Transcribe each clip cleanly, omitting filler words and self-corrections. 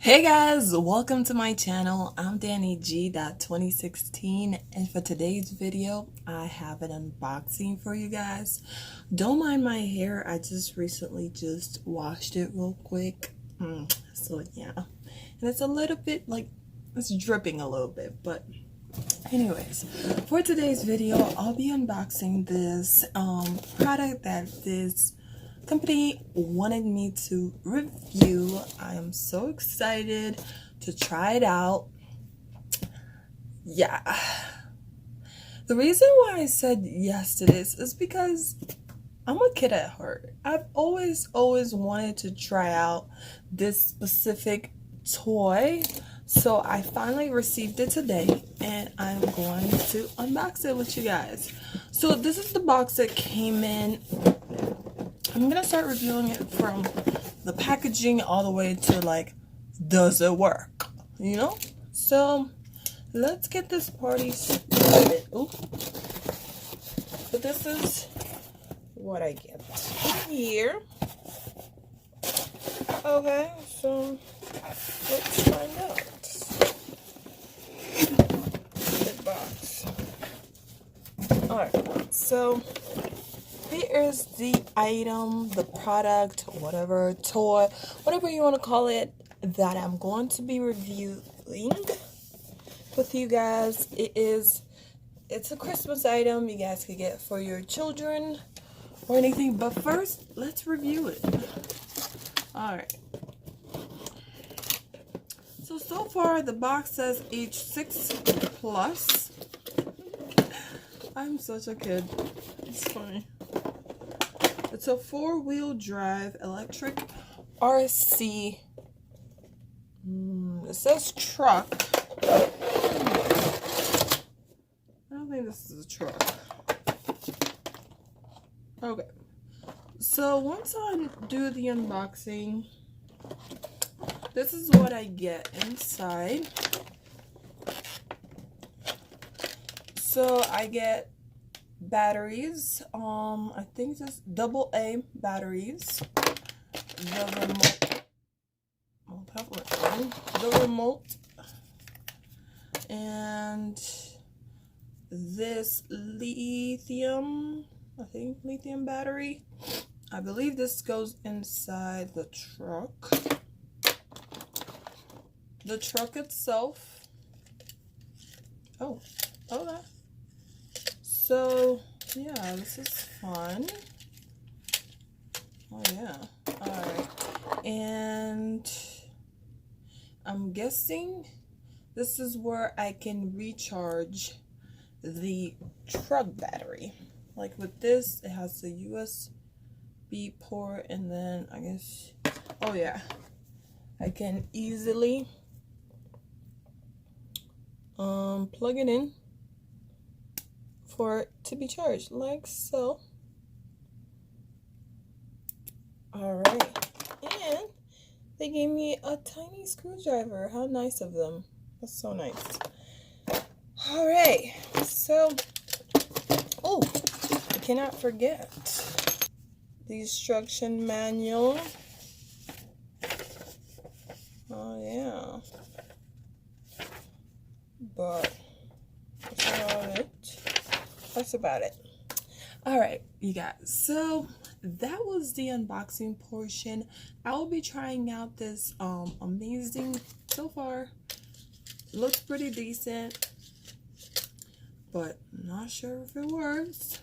Hey guys, welcome to my channel. I'm Danny G.2016, and for today's video, I have an unboxing for you guys. Don't mind my hair, I just recently washed it real quick. So yeah, and it's a little bit like, it's dripping a little bit, but anyways, for today's video, I'll be unboxing this product that this company wanted me to review. I am so excited to try it out. Yeah. The reason why I said yes to this is because I'm a kid at heart. I've always wanted to try out this specific toy. So I finally received it today and I'm going to unbox it with you guys. So this is the box that came in. I'm gonna start reviewing it from the packaging all the way to like, does it work? You know? So let's get this party started. Ooh. So this is what I get here. Okay, so let's find out. Big box. Alright, so here is the item, the product, whatever, toy, whatever you want to call it, that I'm going to be reviewing with you guys. It's a Christmas item you guys could get for your children or anything, but first, let's review it. Alright. So far, the box says age 6 plus. I'm such a kid. It's funny. It's a 4-wheel drive electric RC. It says truck. I don't think this is a truck. Okay. So once I do the unboxing, this is what I get inside. So I get batteries, I think this AA batteries, the remote, and this lithium battery. I believe this goes inside the truck. The truck itself. Oh, okay. So, yeah, this is fun. Oh, yeah. Alright. And I'm guessing this is where I can recharge the truck battery. Like with this, it has the USB port, and then I guess, oh yeah, I can easily plug it in for it to be charged, like so. Alright, and they gave me a tiny screwdriver. How nice of them. That's so nice. Alright, so, oh, I cannot forget the instruction manual. Oh yeah, but that's about it. All right, you guys, so that was the unboxing portion. I will be trying out this amazing, so far looks pretty decent, but not sure if it works.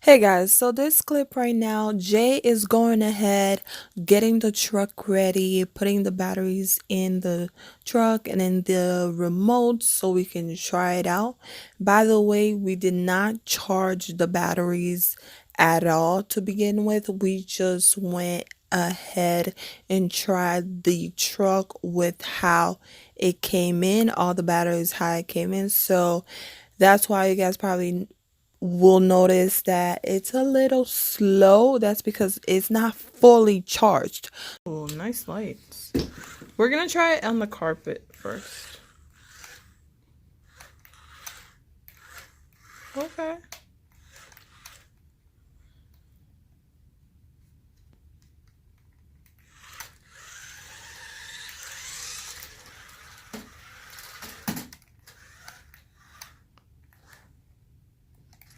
Hey guys, so this clip right now, Jay is going ahead, getting the truck ready, putting the batteries in the truck and in the remote so we can try it out. By the way, we did not charge the batteries at all to begin with. We just went ahead and tried the truck with how it came in, all the batteries, how it came in. So that's why you guys probably will notice that it's a little slow. That's because it's not fully charged. Oh, nice lights. We're gonna try it on the carpet first. Okay.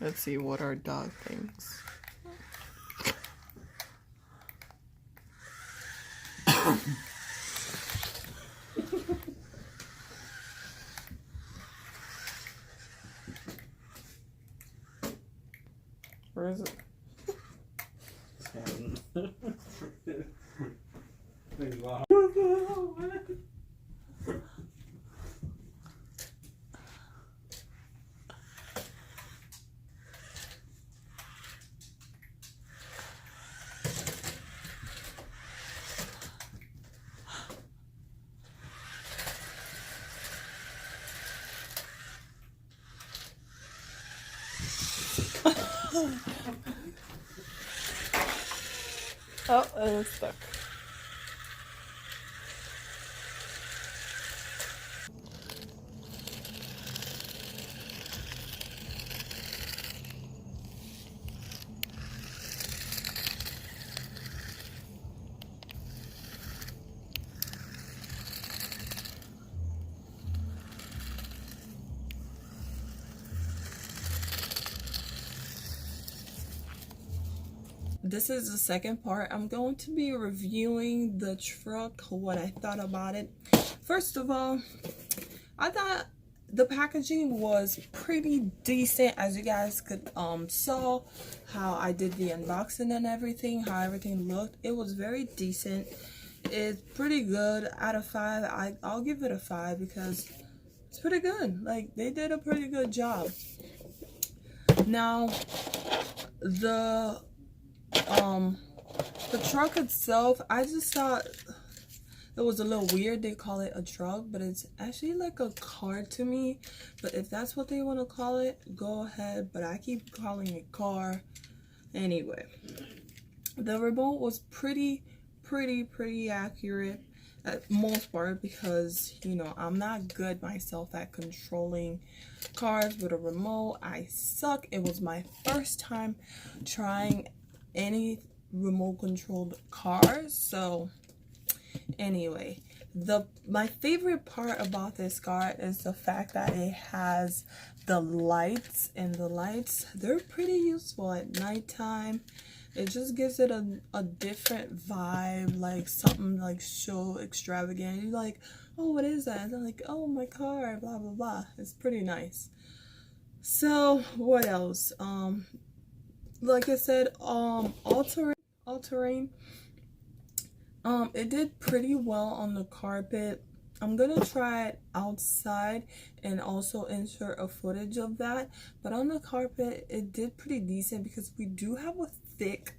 Let's see what our dog thinks. Where is it? Oh, and it's stuck. This is the second part. I'm going to be reviewing the truck, what I thought about it. First of all, I thought the packaging was pretty decent, as you guys could saw how I did the unboxing and everything, how everything looked. It was very decent. It's pretty good. Out of 5, I'll give it a 5 because it's pretty good. Like, they did a pretty good job. Now, the truck itself, I just thought it was a little weird. They call it a truck, but it's actually like a car to me. But if that's what they want to call it, go ahead. But I keep calling it car. Anyway, the remote was pretty accurate at most part, because you know I'm not good myself at controlling cars with a remote. I suck. It was my first time trying any remote controlled cars. So anyway, my favorite part about this car is the fact that it has the lights, and the lights, they're pretty useful at nighttime. It just gives it a different vibe, like something like so extravagant. You're like, oh, what is that? And they're like, oh, my car, blah blah blah. It's pretty nice. So what else? Like I said, all-terrain. It did pretty well on the carpet. I'm gonna try it outside and also insert a footage of that. But on the carpet, it did pretty decent because we do have a thick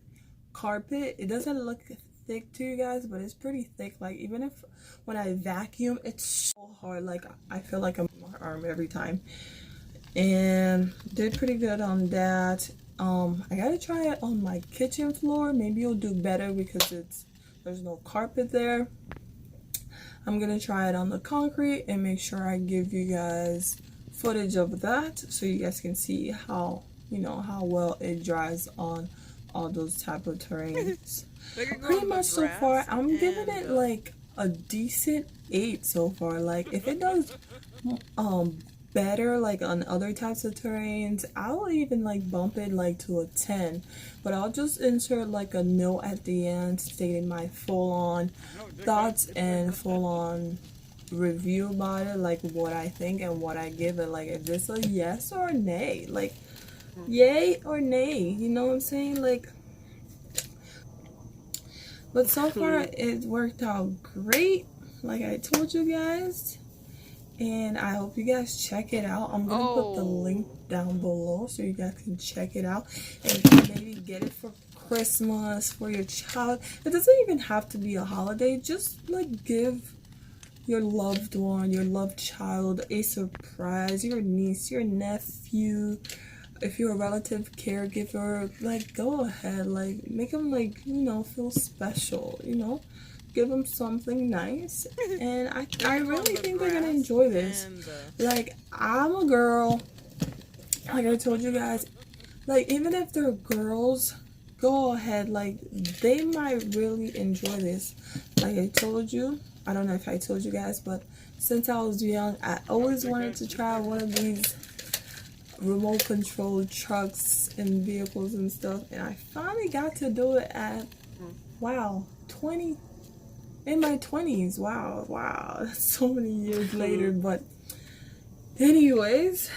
carpet. It doesn't look thick to you guys, but it's pretty thick. Like, even if when I vacuum, it's so hard. Like, I feel like I'm on my arm every time. And did pretty good on that. I gotta try it on my kitchen floor. Maybe it'll do better because there's no carpet there. I'm gonna try it on the concrete and make sure I give you guys footage of that so you guys can see how, you know, how well it dries on all those type of terrains. Pretty much so far, I'm giving it like a decent 8 so far. Like, if it does better like on other types of terrains, I'll even like bump it like to a 10, but I'll just insert like a note at the end stating my full-on thoughts and full-on review about it, like what I think and what I give it, like if this a yes or nay, like yay or nay, you know what I'm saying? Like, but so far it worked out great, like I told you guys. And I hope you guys check it out. I'm going to put the link down below so you guys can check it out. And maybe get it for Christmas, for your child. It doesn't even have to be a holiday. Just like give your loved one, your loved child a surprise. Your niece, your nephew. If you're a relative caregiver, like go ahead. Like make them like, you know, feel special, you know. Give them something nice, and I really think they're gonna enjoy this. Like, I'm a girl, like I told you guys, like even if they're girls, go ahead, like they might really enjoy this. Like I told you, I don't know if I told you guys, but since I was young, I always wanted to try one of these remote control trucks and vehicles and stuff, and I finally got to do it at, wow, in my 20s. Wow, that's so many years later. But anyways,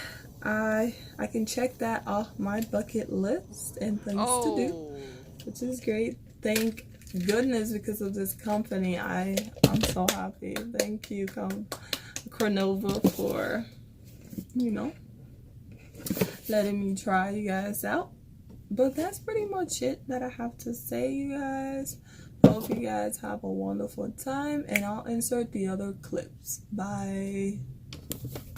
I can check that off my bucket list and things to do, which is great. Thank goodness, because of this company, I'm so happy. Thank you, Crenova, for, you know, letting me try you guys out. But that's pretty much it that I have to say, you guys. Hope you guys have a wonderful time, and I'll insert the other clips. Bye.